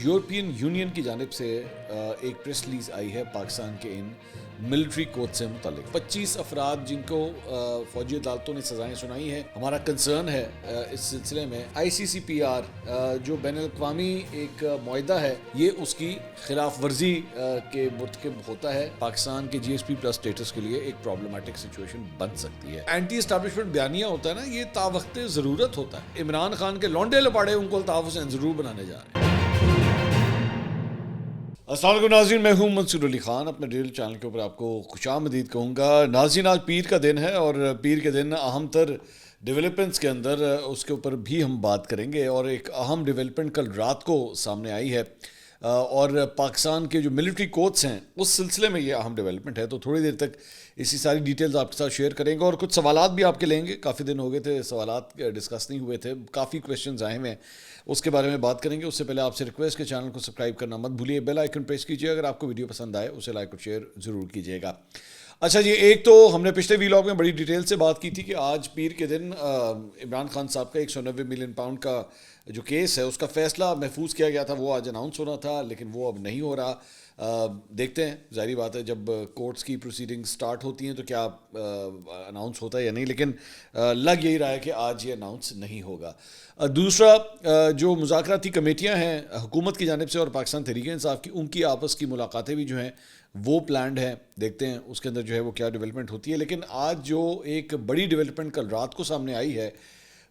European union کی جانب سے ایک پریس ریلیز آئی ہے پاکستان کے ان ملٹری کوڈ سے متعلق 25 افراد جن کو فوجی عدالتوں نے سزائیں سنائی ہیں. ہمارا کنسرن ہے اس سلسلے میں ICCPR جو بین الاقوامی ایک معاہدہ ہے یہ اس کی خلاف ورزی کے مرتکب ہوتا ہے. پاکستان کے GSP پلس اسٹیٹس کے لیے ایک پرابلمٹک سچویشن بن سکتی ہے. اینٹی اسٹیبلشمنٹ بیانیہ ہوتا ہے نا, یہ تا وقت ضرورت ہوتا ہے. عمران خان کے لونڈے لپاڑے ان کو الطاف حسین ضرور بنانے جا رہے ہیں. السلام علیکم ناظرین, میں ہوں منصور علی خان. اپنے ریل چینل کے اوپر آپ کو خوش آمدید کہوں گا. ناظرین, آج پیر کا دن ہے اور پیر کے دن اہم تر ڈیولپمنٹس کے اندر اس کے اوپر بھی ہم بات کریں گے. اور ایک اہم ڈیولپمنٹ کل رات کو سامنے آئی ہے اور پاکستان کے جو ملٹری کوڈس ہیں اس سلسلے میں یہ اہم ڈیولپمنٹ ہے. تو تھوڑی دیر تک اسی ساری ڈیٹیلز آپ کے ساتھ شیئر کریں گے اور کچھ سوالات بھی آپ کے لیں گے. کافی دن ہو گئے تھے سوالات ڈسکس نہیں ہوئے تھے, کافی کویشچنز آئے ہوئے ہیں, اس کے بارے میں بات کریں گے. اس سے پہلے آپ سے ریکویسٹ کہ چینل کو سبسکرائب کرنا مت بھولیے, بیل آئیکن پریس کیجیے. اگر آپ کو ویڈیو پسند آئے اسے لائک اور شیئر ضرور کیجیے گا. اچھا جی, ایک تو ہم نے پچھلے ویلاگ میں بڑی ڈیٹیل سے بات کی تھی کہ آج پیر کے دن عمران خان صاحب کا 190 ملین پاؤنڈ کا جو کیس ہے اس کا فیصلہ محفوظ کیا گیا تھا. وہ آج اناؤنس ہونا تھا لیکن وہ اب نہیں ہو رہا. دیکھتے ہیں, ظاہری بات ہے جب کورٹس کی پروسیڈنگ سٹارٹ ہوتی ہیں تو کیا اناؤنس ہوتا ہے یا نہیں, لیکن لگ یہی رہا ہے کہ آج یہ اناؤنس نہیں ہوگا. دوسرا, جو مذاکراتی کمیٹیاں ہیں حکومت کی جانب سے اور پاکستان تحریک انصاف کی, ان کی آپس کی ملاقاتیں بھی جو ہیں وہ پلانڈ ہیں. دیکھتے ہیں اس کے اندر جو ہے وہ کیا ڈیولپمنٹ ہوتی ہے. لیکن آج جو ایک بڑی ڈیولپمنٹ کل رات کو سامنے آئی ہے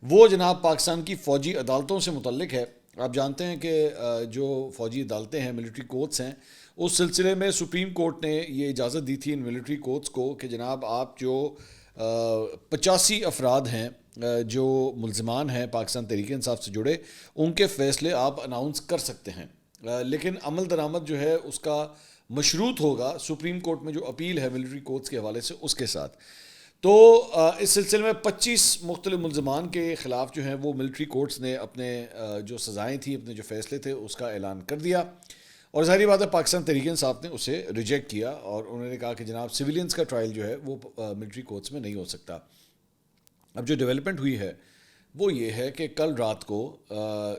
وہ جناب پاکستان کی فوجی عدالتوں سے متعلق ہے. آپ جانتے ہیں کہ جو فوجی عدالتیں ہیں ملٹری کورٹس ہیں, اس سلسلے میں سپریم کورٹ نے یہ اجازت دی تھی ان ملٹری کورٹس کو کہ جناب آپ جو 85 افراد ہیں جو ملزمان ہیں پاکستان تحریک انصاف سے جڑے, ان کے فیصلے آپ اناؤنس کر سکتے ہیں. لیکن عمل درآمد جو ہے اس کا مشروط ہوگا سپریم کورٹ میں جو اپیل ہے ملٹری کورٹس کے حوالے سے اس کے ساتھ. تو اس سلسلے میں 25 مختلف ملزمان کے خلاف جو ہیں وہ ملٹری کورٹس نے اپنے جو سزائیں تھیں, اپنے جو فیصلے تھے اس کا اعلان کر دیا. اور ظاہری بات ہے پاکستان تحریک انصاف نے اسے ریجیکٹ کیا اور انہوں نے کہا کہ جناب سویلینز کا ٹرائل جو ہے وہ ملٹری کورٹس میں نہیں ہو سکتا. اب جو ڈیولپمنٹ ہوئی ہے وہ یہ ہے کہ کل رات کو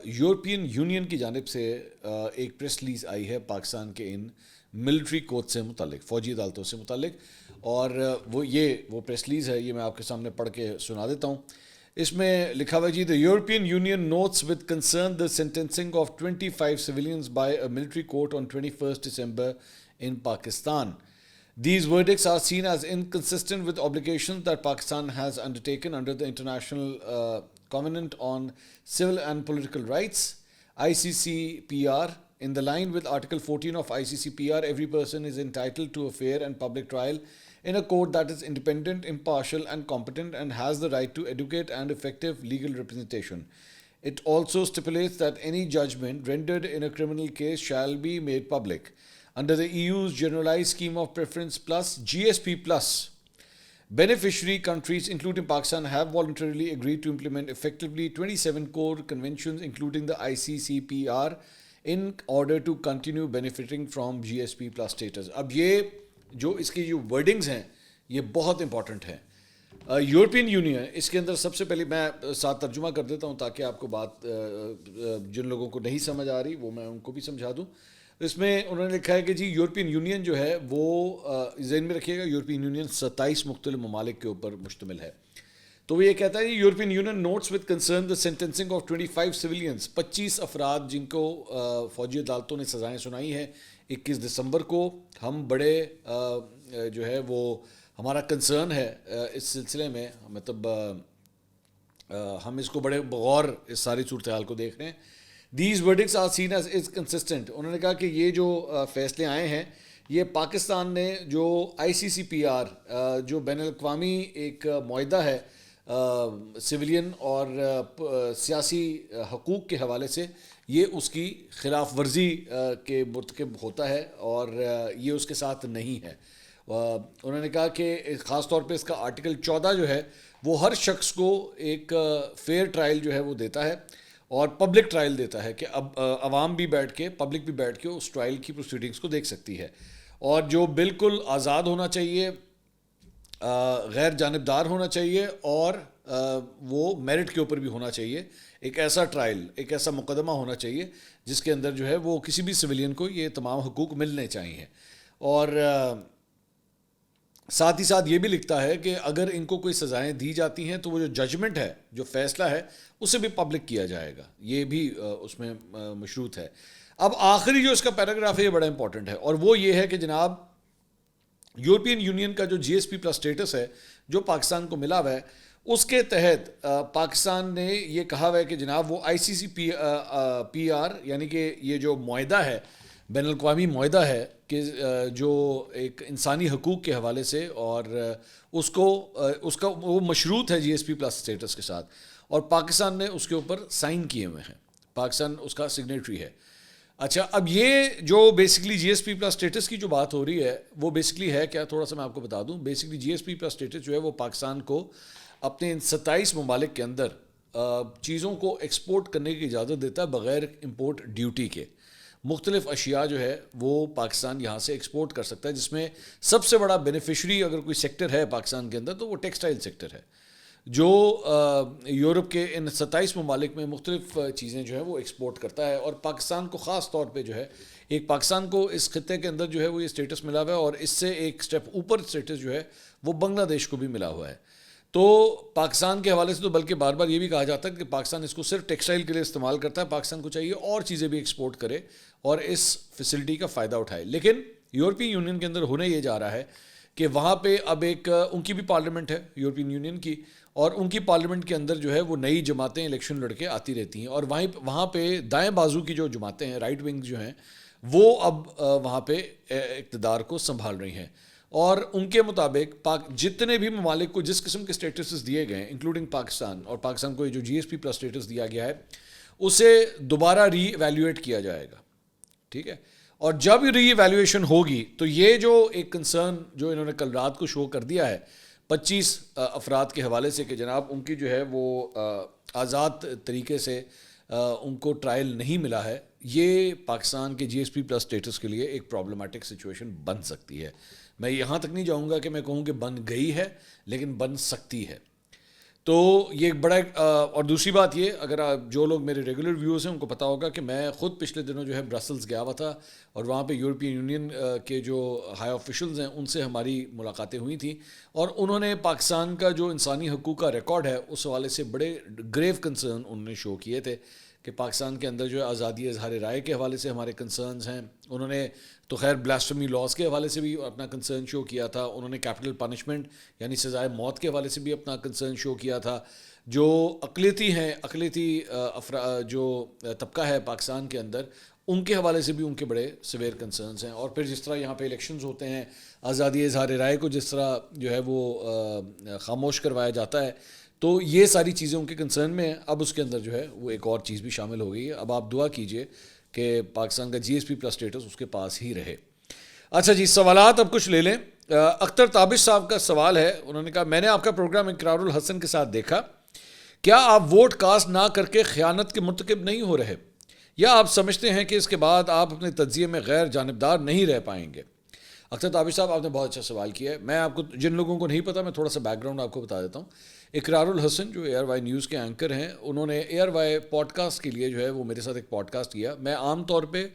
یورپین یونین کی جانب سے ایک پریس ریلیز آئی ہے پاکستان کے ان ملٹری کوڈ سے متعلق, فوجی عدالتوں سے متعلق. اور وہ پریس ریلیز ہے, یہ میں آپ کے سامنے پڑھ کے سنا دیتا ہوں. اس میں لکھا ہوا جی, the European Union notes with concern the sentencing of 25 civilians by a military court on 21st December in Pakistan. These verdicts are seen as inconsistent with obligations that Pakistan has undertaken under the International Covenant on Civil and Political Rights, ICCPR. In the line with Article 14 of ICCPR, every person is entitled to a fair and public trial in a court that is independent, impartial and competent and has the right to adequate and effective legal representation. It also stipulates that any judgment rendered in a criminal case shall be made public. Under the EU's Generalized Scheme of Preference Plus, GSP Plus, beneficiary countries, including Pakistan, have voluntarily agreed to implement effectively 27 core conventions, including the ICCPR, in order to continue benefiting from GSP Plus status. اب یہ جو اس کی جو wordings ہیں یہ بہت important ہیں. European union اس کے اندر سب سے پہلے میں ساتھ ترجمہ کر دیتا ہوں تاکہ آپ کو بات جن لوگوں کو نہیں سمجھ آ رہی وہ میں ان کو بھی سمجھا دوں. اس میں انہوں نے لکھا ہے کہ جی یورپین یونین جو ہے وہ ذہن میں رکھیے گا یورپین یونین 27 مختلف ممالک کے اوپر مشتمل ہے. تو وہ یہ کہتا ہے European Union notes with concern the sentencing of 25 civilians, 25 افراد جن کو فوجی عدالتوں نے سزائیں سنائی ہیں 21 دسمبر کو. ہم بڑے جو ہے وہ ہمارا کنسرن ہے اس سلسلے میں, مطلب ہم اس کو بڑے بغور اس ساری صورتحال کو دیکھ رہے ہیں. These verdicts are seen as inconsistent. انہوں نے کہا کہ یہ جو فیصلے آئے ہیں یہ پاکستان نے جو ICCPR جو بین الاقوامی ایک معاہدہ ہے سویلین اور سیاسی حقوق کے حوالے سے, یہ اس کی خلاف ورزی کے مرتکب ہوتا ہے اور یہ اس کے ساتھ نہیں ہے. انہوں نے کہا کہ خاص طور پہ اس کا آرٹیکل 14 جو ہے وہ ہر شخص کو ایک فیئر ٹرائل جو ہے وہ دیتا ہے اور پبلک ٹرائل دیتا ہے کہ اب عوام بھی بیٹھ کے, پبلک بھی بیٹھ کے اس ٹرائل کی پروسیڈنگز کو دیکھ سکتی ہے. اور جو بالکل آزاد ہونا چاہیے, غیر جانبدار ہونا چاہیے اور وہ میرٹ کے اوپر بھی ہونا چاہیے. ایک ایسا ٹرائل, ایک ایسا مقدمہ ہونا چاہیے جس کے اندر جو ہے وہ کسی بھی سویلین کو یہ تمام حقوق ملنے چاہیے. اور ساتھ ہی ساتھ یہ بھی لکھتا ہے کہ اگر ان کو کوئی سزائیں دی جاتی ہیں تو وہ جو ججمنٹ ہے, جو فیصلہ ہے, اسے بھی پبلک کیا جائے گا. یہ بھی اس میں مشروط ہے. اب آخری جو اس کا پیراگراف ہے یہ بڑا امپورٹنٹ ہے, اور وہ یہ ہے کہ جناب یورپین یونین کا جو جی ایس پی پلس اسٹیٹس ہے جو پاکستان کو ملا ہوا ہے, اس کے تحت پاکستان نے یہ کہا ہوا ہے کہ جناب وہ آئی سی سی پی آر یعنی کہ یہ جو معاہدہ ہے, بین الاقوامی معاہدہ ہے کہ جو ایک انسانی حقوق کے حوالے سے, اور اس کا وہ مشروط ہے جی ایس پی پلس اسٹیٹس کے ساتھ, اور پاکستان نے اس کے اوپر سائن کیے ہوئے ہیں, پاکستان اس کا سگنیٹری ہے. اچھا, اب یہ جو بیسکلی جی ایس پی پلس اسٹیٹس کی جو بات ہو رہی ہے وہ بیسکلی ہے کیا, تھوڑا سا میں آپ کو بتا دوں. بیسکلی جی ایس پی پلس اسٹیٹس جو ہے وہ پاکستان کو اپنے ان 27 ممالک کے اندر چیزوں کو ایکسپورٹ کرنے کی اجازت دیتا ہے بغیر امپورٹ ڈیوٹی کے. مختلف اشیاء جو ہے وہ پاکستان یہاں سے ایکسپورٹ کر سکتا ہے, جس میں سب سے بڑا بینیفیشری اگر کوئی سیکٹر ہے پاکستان کے اندر تو وہ ٹیکسٹائل سیکٹر ہے, جو یورپ کے ان 27 ممالک میں مختلف چیزیں جو ہے وہ ایکسپورٹ کرتا ہے. اور پاکستان کو خاص طور پہ جو ہے ایک پاکستان کو اس خطے کے اندر جو ہے وہ یہ اسٹیٹس ملا ہوا ہے, اور اس سے ایک سٹیپ اوپر اسٹیٹس جو ہے وہ بنگلہ دیش کو بھی ملا ہوا ہے. تو پاکستان کے حوالے سے تو بلکہ بار بار یہ بھی کہا جاتا ہے کہ پاکستان اس کو صرف ٹیکسٹائل کے لیے استعمال کرتا ہے, پاکستان کو چاہیے اور چیزیں بھی ایکسپورٹ کرے اور اس فیسلٹی کا فائدہ اٹھائے. لیکن یورپین یونین کے اندر ہونے یہ جا رہا ہے کہ وہاں پہ اب ایک ان کی بھی پارلیمنٹ ہے یورپین یونین کی, اور ان کی پارلیمنٹ کے اندر جو ہے وہ نئی جماعتیں الیکشن لڑ کے آتی رہتی ہیں, اور وہاں پہ دائیں بازو کی جو جماعتیں ہیں, رائٹ ونگ جو ہیں, وہ اب وہاں پہ اقتدار کو سنبھال رہی ہیں. اور ان کے مطابق جتنے بھی ممالک کو جس قسم کے اسٹیٹسز دیے گئے ہیں انکلوڈنگ پاکستان, اور پاکستان کو جو جی ایس پی پلس اسٹیٹس دیا گیا ہے اسے دوبارہ ری ایویلیویٹ کیا جائے گا. ٹھیک ہے, اور جب ری ایویلیویشن ہوگی تو یہ جو ایک کنسرن جو انہوں نے کل رات کو شو کر دیا ہے 25 افراد کے حوالے سے کہ جناب ان کی جو ہے وہ آزاد طریقے سے ان کو ٹرائل نہیں ملا ہے, یہ پاکستان کے جی ایس پی پلس اسٹیٹس کے لیے ایک پرابلمٹک سچویشن بن سکتی ہے. میں یہاں تک نہیں جاؤں گا کہ میں کہوں کہ بن گئی ہے, لیکن بن سکتی ہے. تو یہ بڑا اور دوسری بات یہ, اگر جو لوگ میرے ریگولر ویوز ہیں ان کو پتہ ہوگا کہ میں خود پچھلے دنوں جو ہے برسلز گیا ہوا تھا, اور وہاں پہ یورپین یونین کے جو ہائی آفیشلز ہیں ان سے ہماری ملاقاتیں ہوئی تھیں, اور انہوں نے پاکستان کا جو انسانی حقوق کا ریکارڈ ہے اس حوالے سے بڑے گریو کنسرن انہوں نے شو کیے تھے کہ پاکستان کے اندر جو ہے آزادی اظہار رائے کے حوالے سے ہمارے کنسرنز ہیں. انہوں نے تو خیر بلاسفیمی لاز کے حوالے سے بھی اپنا کنسرن شو کیا تھا, انہوں نے کیپٹل پنشمنٹ یعنی سزائے موت کے حوالے سے بھی اپنا کنسرن شو کیا تھا. جو اقلیتی ہیں, اقلیتی جو طبقہ ہے پاکستان کے اندر, ان کے حوالے سے بھی ان کے بڑے سویر کنسرنز ہیں. اور پھر جس طرح یہاں پہ الیکشنز ہوتے ہیں, آزادی اظہار رائے کو جس طرح جو ہے وہ خاموش کروایا جاتا ہے, تو یہ ساری چیزیں ان کے کنسرن میں ہیں. اب اس کے اندر جو ہے وہ ایک اور چیز بھی شامل ہو گئی ہے. اب آپ دعا کیجئے کہ پاکستان کا جی ایس پی پلس اسٹیٹس اس کے پاس ہی رہے. اچھا جی, سوالات اب کچھ لے لیں. اختر تابش صاحب کا سوال ہے, انہوں نے کہا میں نے آپ کا پروگرام اقرار الحسن کے ساتھ دیکھا, کیا آپ ووٹ کاسٹ نہ کر کے خیانت کے مرتکب نہیں ہو رہے, یا آپ سمجھتے ہیں کہ اس کے بعد آپ اپنے تجزیے میں غیر جانبدار نہیں رہ پائیں گے؟ اختر تابش صاحب, آپ نے بہت اچھا سوال کیا ہے. میں آپ کو, جن لوگوں کو نہیں پتا, میں تھوڑا سا بیک گراؤنڈ آپ کو بتا دیتا ہوں. اقرار الحسن جو اے آر وائی نیوز کے اینکر ہیں, انہوں نے اے آر وائی پوڈ کاسٹ کے لیے جو ہے وہ میرے ساتھ ایک پوڈ کاسٹ کیا. میں عام طور پہ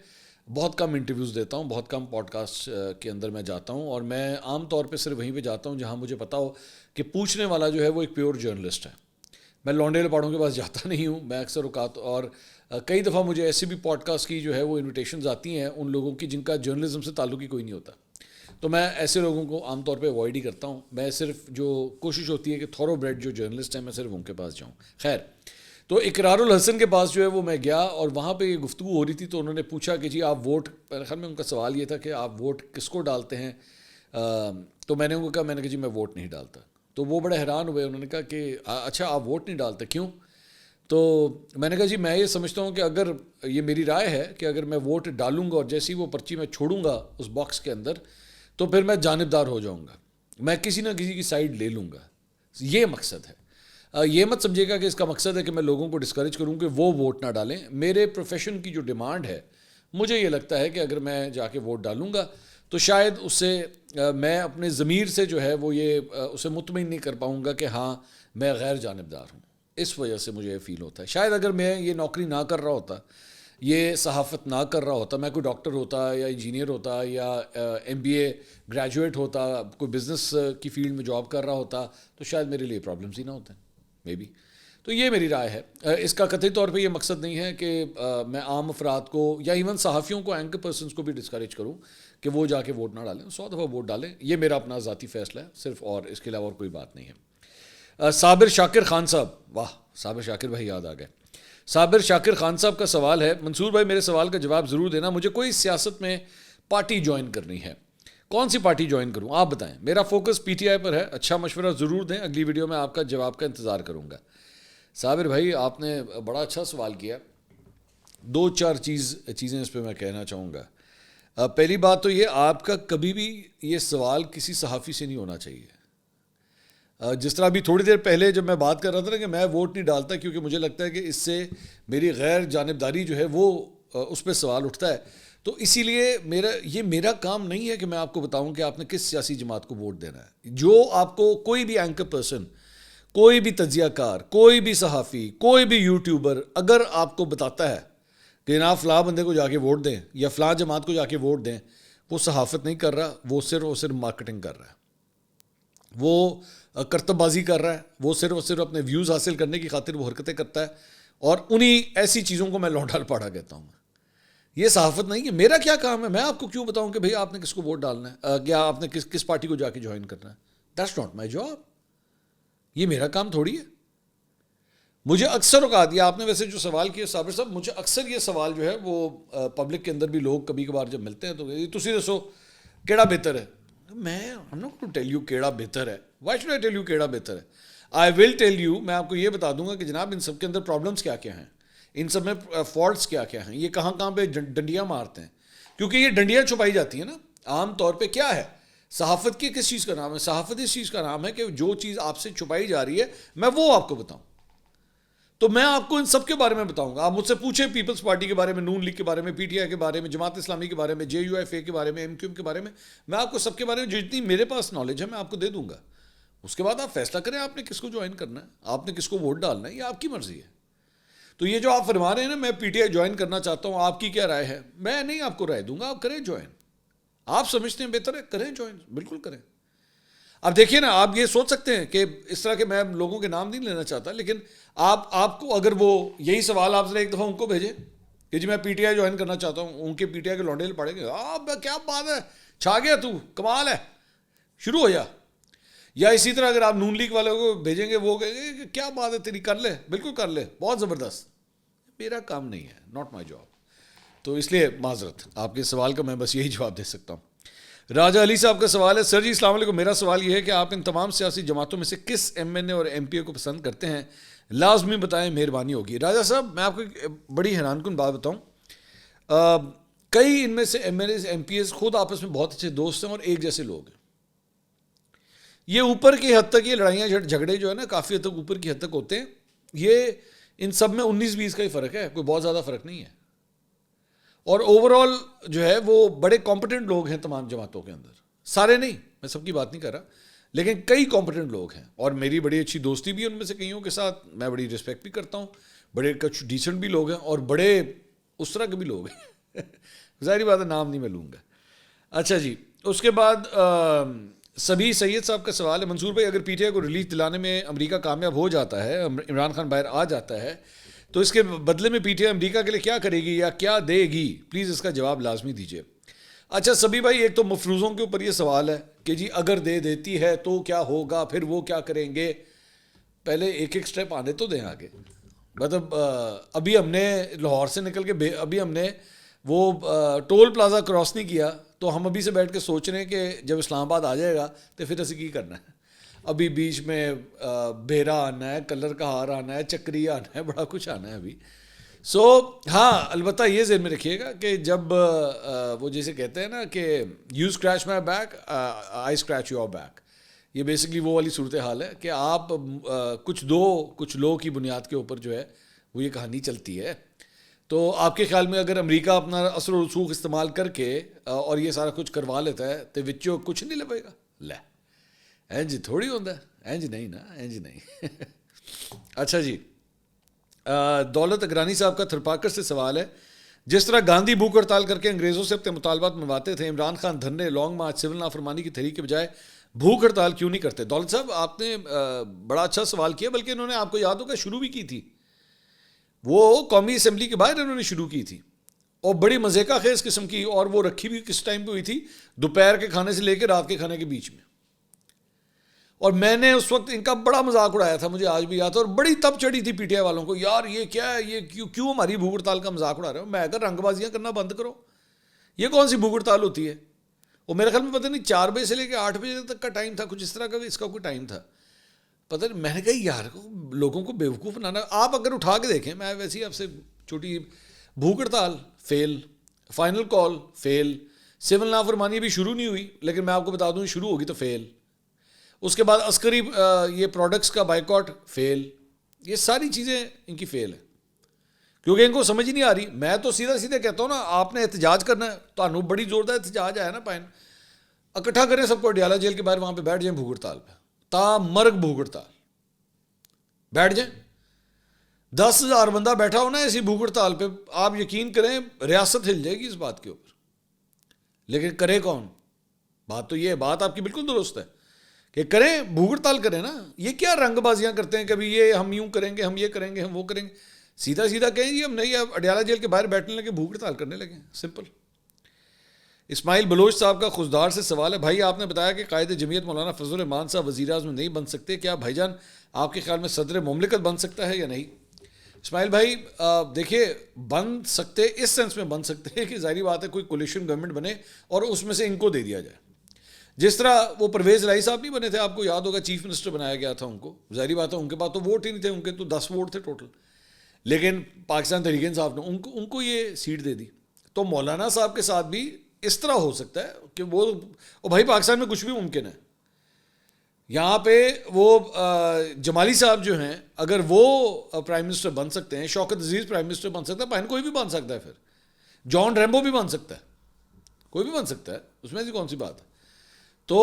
بہت کم انٹرویوز دیتا ہوں, بہت کم پوڈ کاسٹ کے اندر میں جاتا ہوں, اور میں عام طور پہ صرف وہیں پہ جاتا ہوں جہاں مجھے پتا ہو کہ پوچھنے والا جو ہے وہ ایک پیور جرنلسٹ ہے. میں لونڈے لپاڑوں کے پاس جاتا نہیں ہوں. میں اکثر اوقات, اور کئی دفعہ مجھے ایسے بھی پوڈ کاسٹ کی جو ہے وہ انویٹیشنز آتی ہیں ان لوگوں کی جن کا جرنلزم سے تعلق ہی کوئی نہیں ہوتا, تو میں ایسے لوگوں کو عام طور پہ اوائڈ ہی کرتا ہوں. میں صرف جو کوشش ہوتی ہے کہ تھورو بریڈ جو جرنلسٹ ہیں میں صرف ان کے پاس جاؤں. خیر, تو اقرار الحسن کے پاس جو ہے وہ میں گیا, اور وہاں پہ یہ گفتگو ہو رہی تھی, تو انہوں نے پوچھا کہ جی آپ ووٹ, میرے خیال میں ان کا سوال یہ تھا کہ آپ ووٹ کس کو ڈالتے ہیں. تو میں نے ان کو کہا جی میں ووٹ نہیں ڈالتا. تو وہ بڑے حیران ہوئے, انہوں نے کہا کہ اچھا آپ ووٹ نہیں ڈالتے, کیوں؟ تو میں نے کہا جی میں یہ سمجھتا ہوں کہ اگر یہ میری رائے ہے کہ اگر میں ووٹ ڈالوں گا اور جیسی وہ پرچی میں چھوڑوں گا اس باکس کے اندر, تو پھر میں جانبدار ہو جاؤں گا, میں کسی نہ کسی کی سائڈ لے لوں گا. یہ مقصد ہے. یہ مت سمجھے گا کہ اس کا مقصد ہے کہ میں لوگوں کو ڈسکریج کروں کہ وہ ووٹ نہ ڈالیں. میرے پروفیشن کی جو ڈیمانڈ ہے, مجھے یہ لگتا ہے کہ اگر میں جا کے ووٹ ڈالوں گا تو شاید اس سے میں اپنے ضمیر سے جو ہے وہ یہ اسے مطمئن نہیں کر پاؤں گا کہ ہاں میں غیر جانبدار ہوں. اس وجہ سے مجھے یہ فیل ہوتا ہے. شاید اگر میں یہ نوکری نہ کر رہا ہوتا یہ صحافت نہ کر رہا ہوتا, میں کوئی ڈاکٹر ہوتا یا انجینئر ہوتا یا MBA گریجویٹ ہوتا, کوئی بزنس کی فیلڈ میں جاب کر رہا ہوتا, تو شاید میرے لیے پرابلمس ہی نہ ہوتے مے بی. تو یہ میری رائے ہے. اس کا قطعی طور پہ یہ مقصد نہیں ہے کہ میں عام افراد کو یا ایون صحافیوں کو, اینکر پرسنس کو بھی ڈسکریج کروں کہ وہ جا کے ووٹ نہ ڈالیں. 100 دفعہ ووٹ ڈالیں, یہ میرا اپنا ذاتی فیصلہ ہے صرف, اور اس کے علاوہ اور کوئی بات نہیں ہے. صابر شاکر خان صاحب, واہ صابر شاکر بھائی یاد آ گئے. صابر شاکر خان صاحب کا سوال ہے, منصور بھائی میرے سوال کا جواب ضرور دینا, مجھے کوئی سیاست میں پارٹی جوائن کرنی ہے, کون سی پارٹی جوائن کروں آپ بتائیں, میرا فوکس PTI پر ہے, اچھا مشورہ ضرور دیں, اگلی ویڈیو میں آپ کا جواب کا انتظار کروں گا. صابر بھائی آپ نے بڑا اچھا سوال کیا, 2-4 چیزیں اس پہ میں کہنا چاہوں گا. پہلی بات تو یہ, آپ کا کبھی بھی یہ سوال کسی صحافی سے نہیں ہونا چاہیے. جس طرح ابھی تھوڑی دیر پہلے جب میں بات کر رہا تھا نا کہ میں ووٹ نہیں ڈالتا کیونکہ مجھے لگتا ہے کہ اس سے میری غیر جانبداری جو ہے وہ اس پہ سوال اٹھتا ہے, تو اسی لیے میرا کام نہیں ہے کہ میں آپ کو بتاؤں کہ آپ نے کس سیاسی جماعت کو ووٹ دینا ہے. جو آپ کو کوئی بھی اینکر پرسن, کوئی بھی تجزیہ کار, کوئی بھی صحافی, کوئی بھی یوٹیوبر اگر آپ کو بتاتا ہے کہ جناب فلاں بندے کو جا کے ووٹ دیں یا فلاں جماعت کو جا کے ووٹ دیں, وہ صحافت نہیں کر رہا, وہ صرف مارکیٹنگ کر رہا ہے, وہ کرتب بازی کر رہا ہے, وہ صرف اپنے ویوز حاصل کرنے کی خاطر وہ حرکتیں کرتا ہے, اور انہی ایسی چیزوں کو میں لوٹال پاڑا کہتا ہوں. یہ صحافت نہیں ہے. میرا کیا کام ہے, میں آپ کو کیوں بتاؤں کہ بھئی آپ نے کس کو ووٹ ڈالنا ہے, کیا آپ نے کس پارٹی کو جا کے جوائن کرنا ہے. دیٹس ناٹ مائی جاب, یہ میرا کام تھوڑی ہے. مجھے اکثر اوقات, یہ آپ نے ویسے جو سوال کیا صابر صاحب, مجھے اکثر یہ سوال جو ہے وہ پبلک کے اندر بھی لوگ کبھی کبھار جب ملتے ہیں تو تسی دسو کیڑا بہتر ہے. میں I'm not going to tell you کیڑا بہتر ہے. Why should I tell you کیڑا بہتر ہے. I will tell you, میں آپ کو یہ بتا دوں گا کہ جناب ان سب کے اندر پرابلمس کیا کیا ہیں, ان سب میں فالٹس کیا کیا ہیں, یہ کہاں پہ ڈنڈیاں مارتے ہیں, کیونکہ یہ ڈنڈیاں چھپائی جاتی ہیں نا عام طور پہ. کیا ہے صحافت کی, کس چیز کا نام ہے صحافت؟ اس چیز کا نام ہے کہ جو چیز آپ سے چھپائی جا رہی ہے میں وہ آپ کو بتاؤں. تو میں آپ کو ان سب کے بارے میں بتاؤں گا. آپ مجھ سے پوچھیں پیپلز پارٹی کے بارے میں, نون لیگ کے بارے میں, PTI کے بارے میں, جماعت اسلامی کے بارے میں, JUFA کے بارے میں, MQM کے بارے میں آپ کو سب کے بارے میں جتنی میرے پاس نالج ہے میں آپ کو دے دوں گا. اس کے بعد آپ فیصلہ کریں آپ نے کس کو جوائن کرنا ہے, آپ نے کس کو ووٹ ڈالنا ہے, یہ آپ کی مرضی ہے. تو یہ جو آپ فرما رہے ہیں نا میں PTI جوائن کرنا چاہتا ہوں, آپ کی کیا رائے ہے, میں نہیں آپ کو رائے دوں گا, آپ کریں جوائن. آپ سمجھتے ہیں بہتر ہے کریں جوائن, بالکل کریں. اب دیکھیے نا, آپ یہ سوچ سکتے ہیں کہ اس طرح کے, میں لوگوں کے نام نہیں لینا چاہتا, لیکن آپ کو اگر وہ یہی سوال آپ سے ایک دفعہ ان کو بھیجیں کہ جی میں PTI جوائن کرنا چاہتا ہوں, ان کے PTI کے لونڈے پڑیں گے, کیا بات ہے, چھا گیا تو, کمال ہے, شروع ہو جا. یا اسی طرح اگر آپ نون لیگ والوں کو بھیجیں گے, وہ کہیں گے کہ کیا بات ہے تیری, کر لے, بالکل کر لے, بہت زبردست. میرا کام نہیں ہے, ناٹ مائی جاب. تو اس لیے معذرت, آپ کے سوال کا میں بس یہی جواب دے سکتا ہوں. راجہ علی صاحب کا سوال ہے, سر جی السلام علیکم, میرا سوال یہ ہے کہ آپ ان تمام سیاسی جماعتوں میں سے کس MNA اور MPA کو پسند کرتے ہیں, لازمی بتائیں, مہربانی ہوگی. راجہ صاحب میں آپ کو ایک بڑی حیران کن بات بتاؤں, کئی ان میں سے MNAs MPAs خود آپس میں بہت اچھے دوست ہیں اور ایک جیسے لوگ ہیں. یہ اوپر کی حد تک یہ لڑائیاں جھگڑے جو ہے نا کافی حد تک اوپر کی حد تک ہوتے ہیں. یہ ان سب میں 19-20 کا ہی فرق ہے, کوئی بہت زیادہ فرق نہیں ہے. اور اوور آل جو ہے وہ بڑے کمپٹنٹ لوگ ہیں تمام جماعتوں کے اندر, سارے نہیں, میں سب کی بات نہیں کر رہا, لیکن کئی کمپٹنٹ لوگ ہیں, اور میری بڑی اچھی دوستی بھی ہے ان میں سے کئیوں کے ساتھ, میں بڑی رسپیکٹ بھی کرتا ہوں, بڑے کچھ ڈیسنٹ بھی لوگ ہیں اور بڑے اس طرح کے بھی لوگ ہیں. ظاہری بات ہے نام نہیں میں لوں گا. اچھا جی, اس کے بعد سبھی سید صاحب کا سوال ہے, منصور بھائی اگر PTI کو ریلیف دلانے میں امریکہ کامیاب ہو جاتا ہے, عمران خان باہر آ جاتا ہے, تو اس کے بدلے میں PTI امریکہ کے لیے کیا کرے گی یا کیا دے گی, پلیز اس کا جواب لازمی دیجیے. اچھا سبھی بھائی, ایک تو مفروضوں کے اوپر یہ سوال ہے کہ جی اگر دے دیتی ہے تو کیا ہوگا, پھر وہ کیا کریں گے. پہلے ایک سٹیپ آنے تو دیں آگے. مطلب ابھی ہم نے لاہور سے نکل کے ابھی ہم نے وہ ٹول پلازا کراس نہیں کیا, تو ہم ابھی سے بیٹھ کے سوچ رہے ہیں کہ جب اسلام آباد آ جائے گا تو پھر اسی کی کرنا ہے. ابھی بیچ میں بھیرا آنا ہے, کلر کا ہار آنا ہے, چکری آنا ہے, بڑا کچھ آنا ہے ابھی. سو ہاں البتہ یہ ذہن میں رکھیے گا کہ جب وہ جیسے کہتے ہیں نا کہ you scratch my back I scratch your back, یہ بیسکلی وہ والی صورتحال ہے کہ آپ کچھ لو کی بنیاد کے اوپر جو ہے وہ یہ کہانی چلتی ہے. تو آپ کے خیال میں اگر امریکہ اپنا اثر و رسوخ استعمال کر کے اور یہ سارا کچھ کروا لیتا ہے تو وچوں کچھ نہیں لگے گا, لے اینج تھوڑی ہوتا ہے, اینج نہیں نا, اینج نہیں. اچھا جی, دولت اگرانی صاحب کا تھرپاکر سے سوال ہے, جس طرح گاندھی بھوک ہڑتال کر کے انگریزوں سے اپنے مطالبات منواتے تھے، عمران خان دھرنے، لانگ مارچ، سول نافرمانی کی تحریک کے بجائے بھوک ہڑتال کیوں نہیں کرتے؟ دولت صاحب آپ نے بڑا اچھا سوال کیا، بلکہ انہوں نے آپ کو یاد ہوگا شروع بھی کی تھی، وہ قومی اسمبلی کے باہر انہوں نے شروع کی تھی، اور بڑی مزے کا خیز قسم کی، اور وہ رکھی بھی کس ٹائم پہ ہوئی تھی؟ دوپہر کے کھانے سے لے کے رات کے کھانے کے بیچ میں. اور میں نے اس وقت ان کا بڑا مذاق اڑایا تھا، مجھے آج بھی یاد ہے، اور بڑی تب چڑھی تھی پی ٹی آئی والوں کو، یار یہ کیا ہے، یہ کیوں ہماری بھوک ہڑتال کا مذاق اڑا رہے ہو؟ میں اگر رنگ بازیاں کرنا بند کرو، یہ کون سی بھوک ہڑتال ہوتی ہے؟ اور میرے خیال میں پتہ نہیں 4 بجے سے لے کے 8 بجے تک کا ٹائم تھا، کچھ اس طرح کا بھی اس کا کوئی ٹائم تھا، پتہ نہیں. میں نے کہا یار لوگوں کو بیوقوف بنانا. آپ اگر اٹھا کے دیکھیں، میں ویسے ہی آپ سے چھوٹی بھوک ہڑتال فیل، فائنل کال فیل، سول نافرمانی بھی شروع نہیں ہوئی، لیکن میں آپ کو بتا دوں شروع ہوگی تو فیل. اس کے بعد عسکری یہ پروڈکٹس کا بائیکاٹ فیل. یہ ساری چیزیں ان کی فیل ہے، کیونکہ ان کو سمجھ ہی نہیں آ رہی. میں تو سیدھا سیدھے کہتا ہوں نا، آپ نے احتجاج کرنا ہے تو بڑی زوردار احتجاج آیا نا پائن، اکٹھا کریں سب کو اڈیالہ جیل کے باہر، وہاں پہ بیٹھ جائیں بھوک ہڑتال پہ، تا مرگ بھوک ہڑتال بیٹھ جائیں. 10,000 بندہ بیٹھا ہو نا ایسی بھوک ہڑتال پہ، آپ یقین کریں ریاست ہل جائے گی اس بات کے اوپر. لیکن کرے کون؟ بات تو یہ ہے، بات آپ کی بالکل درست ہے کہ کریں، بھوک ہڑتال کریں نا. یہ کیا رنگ بازیاں کرتے ہیں، کبھی یہ ہم یوں کریں گے، ہم یہ کریں گے، ہم وہ کریں گے. سیدھا سیدھا کہیں جی ہم نہیں، اب اڈیالہ جیل کے باہر بیٹھنے لگے، بھوک ہڑتال کرنے لگے، سمپل. اسماعیل بلوچ صاحب کا خضدار سے سوال ہے، بھائی آپ نے بتایا کہ قائد جمعیت مولانا فضل الرحمان صاحب وزیر اعظم نہیں بن سکتے، کیا بھائی جان آپ کے خیال میں صدر مملکت بن سکتا ہے یا نہیں؟ اسماعیل بھائی دیکھیے، بن سکتے اس سینس میں بن سکتے ہیں کہ ظاہری بات ہے کوئی کولیشن گورنمنٹ بنے اور اس میں سے ان کو دے دیا جائے. جس طرح وہ پرویز الہی صاحب نہیں بنے تھے، آپ کو یاد ہوگا چیف منسٹر بنایا گیا تھا ان کو. ظاہری بات ہے ان کے پاس تو ووٹ ہی نہیں تھے، ان کے تو 10 ووٹ تھے ٹوٹل، لیکن پاکستان تحریک انصاف نے ان کو یہ سیٹ دے دی. تو مولانا صاحب کے ساتھ بھی اس طرح ہو سکتا ہے کہ وہ بھائی پاکستان میں کچھ بھی ممکن ہے. یہاں پہ وہ جمالی صاحب جو ہیں، اگر وہ پرائم منسٹر بن سکتے ہیں، شوکت عزیز پرائم منسٹر بن سکتا ہے، پہن کوئی بھی بن سکتا ہے، پھر جان ریمبو بھی بن سکتا ہے، کوئی بھی بن سکتا ہے، اس میں سے کون سی بات ہے. تو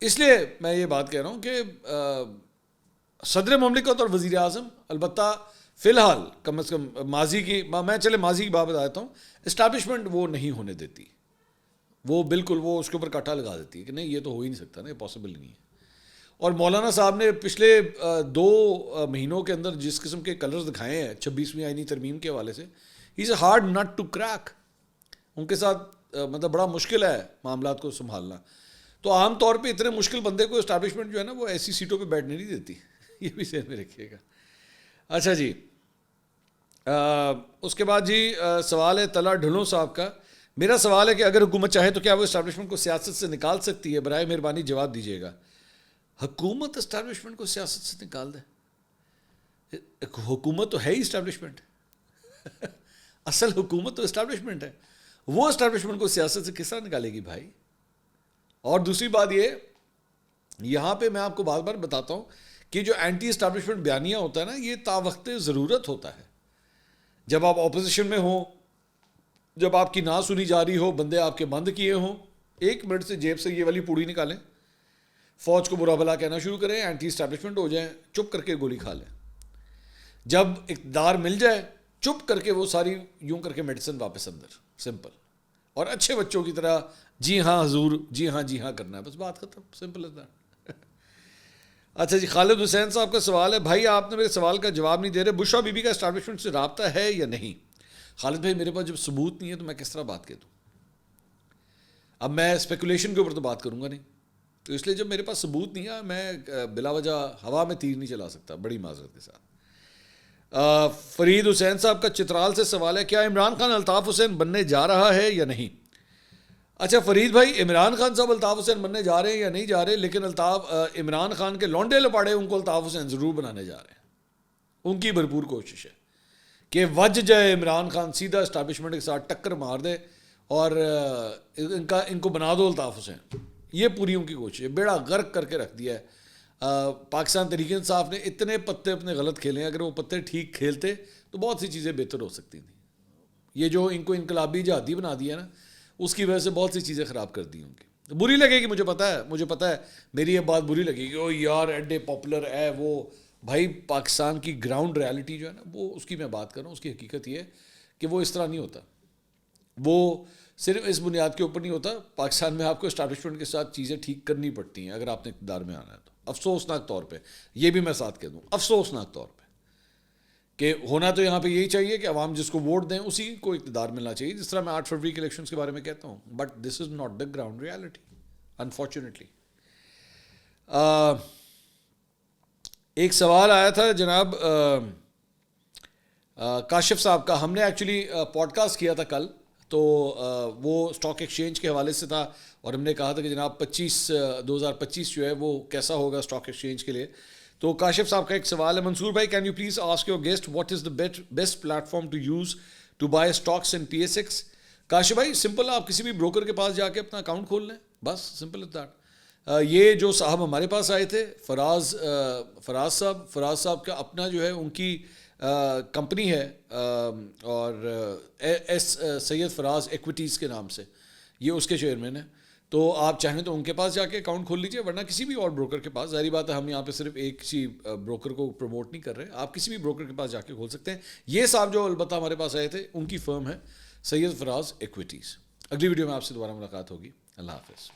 اس لیے میں یہ بات کہہ رہا ہوں کہ صدر مملکت اور وزیر اعظم البتہ فی الحال کم از کم ماضی کی بات بتاتا ہوں، اسٹیبلشمنٹ وہ نہیں ہونے دیتی، وہ بالکل وہ اس کے اوپر کاٹا لگا دیتی ہے کہ نہیں یہ تو ہو ہی نہیں سکتا نا، یہ پاسبل نہیں ہے. اور مولانا صاحب نے پچھلے 2 مہینوں کے اندر جس قسم کے کلرز دکھائے ہیں 26ویں آئینی ترمیم کے حوالے سے، he is a hard nut to crack. ان کے ساتھ مطلب بڑا مشکل ہے معاملات کو سنبھالنا. تو عام طور پہ اتنے مشکل بندے کو اسٹیبلشمنٹ جو ہے نا وہ ایسی سیٹوں پہ بیٹھنے نہیں دیتی. یہ بھی ذہن میں رکھیے گا. اچھا جی، اس کے بعد جی سوال ہے طلعت ڈھلوں صاحب کا. میرا سوال ہے کہ اگر حکومت چاہے تو کیا وہ اسٹیبلشمنٹ کو سیاست سے نکال سکتی ہے؟ برائے مہربانی جواب دیجیے گا. حکومت اسٹیبلشمنٹ کو سیاست سے نکال دے؟ حکومت تو ہے ہی اسٹیبلشمنٹ. اصل حکومت تو اسٹیبلشمنٹ ہے، وہ اسٹیبلشمنٹ کو سیاست سے کس طرح نکالے گی بھائی؟ اور دوسری بات یہ، یہاں پہ میں آپ کو بار بار بتاتا ہوں کہ جو اینٹی اسٹیبلشمنٹ بیانیہ ہوتا ہے نا، یہ تا وقت ضرورت ہوتا ہے. جب آپ اپوزیشن میں ہوں، جب آپ کی نہ سنی جا رہی ہو، بندے آپ کے بند کیے ہوں، 1 منٹ سے جیب سے یہ والی پوڑی نکالیں، فوج کو برا بھلا کہنا شروع کریں، اینٹی اسٹیبلشمنٹ ہو جائیں، چپ کر کے گولی کھا لیں. جب اقتدار مل جائے، چپ کر کے وہ ساری یوں کر کے میڈیسن واپس اندر، سمپل. اور اچھے بچوں کی طرح جی ہاں حضور، جی ہاں کرنا ہے، بس بات ختم، سمپل از دیٹ. اچھا جی، خالد حسین صاحب کا سوال ہے، بھائی آپ نے میرے سوال کا جواب نہیں دے رہے، بشرا بی بی کا اسٹیبلشمنٹ سے رابطہ ہے یا نہیں؟ خالد بھائی میرے پاس جب ثبوت نہیں ہے تو میں کس طرح بات کہہ دوں؟ اب میں اسپیکولیشن کے اوپر تو بات کروں گا نہیں، تو اس لیے جب میرے پاس ثبوت نہیں ہے میں بلا وجہ ہوا میں تیر نہیں چلا سکتا، بڑی معذرت کے ساتھ. فرید حسین صاحب کا چترال سے سوال ہے، کیا عمران خان الطاف حسین بننے جا رہا ہے یا نہیں؟ اچھا فرید بھائی، عمران خان صاحب الطاف حسین بننے جا رہے ہیں یا نہیں جا رہے، لیکن عمران خان کے لونڈے لپاڑے ان کو الطاف حسین ضرور بنانے جا رہے ہیں. ان کی بھرپور کوشش ہے کہ وج جائے عمران خان، سیدھا اسٹیبلشمنٹ کے ساتھ ٹکر مار دے اور ان کو بنا دو الطاف حسین. یہ پوری ان کی کوشش ہے، بیڑا غرق کر کے رکھ دیا ہے. پاکستان تحریک انصاف نے اتنے پتے اپنے غلط کھیلے ہیں، اگر وہ پتے ٹھیک کھیلتے تو بہت سی چیزیں بہتر ہو سکتی تھیں. یہ جو ان کو انقلابی جہادی بنا دیا نا، اس کی وجہ سے بہت سی چیزیں خراب کر دی ان کی. بری لگے گی، مجھے پتہ ہے میری یہ بات بری لگے گی، او یار ایڈے پاپولر ہے وہ. بھائی پاکستان کی گراؤنڈ ریالٹی جو ہے نا، وہ اس کی میں بات کر رہا ہوں. اس کی حقیقت یہ ہے کہ وہ اس طرح نہیں ہوتا. وہ صرف اس بنیاد کے اوپر نہیں ہوتا. پاکستان میں آپ کو اسٹیبلشمنٹ کے ساتھ چیزیں ٹھیک کرنی پڑتی ہیں اگر آپ نے اقتدار میں آنا ہے تو. افسوسناک طور پہ یہ بھی میں ساتھ کہہ دوں, افسوسناک طور پہ, کہ ہونا تو یہاں پہ یہی چاہیے کہ عوام جس کو ووٹ دیں اسی کو اقتدار ملنا چاہیے, جس طرح میں 8 فروری کے الیکشنز کے بارے میں کہتا ہوں. But this is not the ground reality unfortunately. ایک سوال آیا تھا جناب کاشف صاحب کا. ہم نے ایکچولی پوڈ کاسٹ کیا تھا کل, تو وہ اسٹاک ایکسچینج کے حوالے سے تھا, اور ہم نے کہا تھا کہ جناب 2025 جو ہے وہ کیسا ہوگا اسٹاک ایکسچینج کے لیے. تو کاشف صاحب کا ایک سوال ہے, منصور بھائی can you please ask your guest what is the best platform to use to buy stocks in PSX. Kashif بھائی سمپل, آپ کسی بھی بروکر کے پاس جا کے اپنا اکاؤنٹ کھول لیں, بس سمپل از دیٹ. یہ جو صاحب ہمارے پاس آئے تھے فراز صاحب کا اپنا جو ہے ان کی کمپنی ہے, اور ایس سید فراز ایکویٹیز کے نام سے, یہ اس کے چیئرمین ہیں. تو آپ چاہیں تو ان کے پاس جا کے اکاؤنٹ کھول لیجئے, ورنہ کسی بھی اور بروکر کے پاس. ظاہری بات ہے ہم یہاں پہ صرف ایک کسی بروکر کو پروموٹ نہیں کر رہے, آپ کسی بھی بروکر کے پاس جا کے کھول سکتے ہیں. یہ صاحب جو البتہ ہمارے پاس آئے تھے ان کی فرم ہے سید فراز ایکویٹیز. اگلی ویڈیو میں آپ سے دوبارہ ملاقات ہوگی. اللہ حافظ.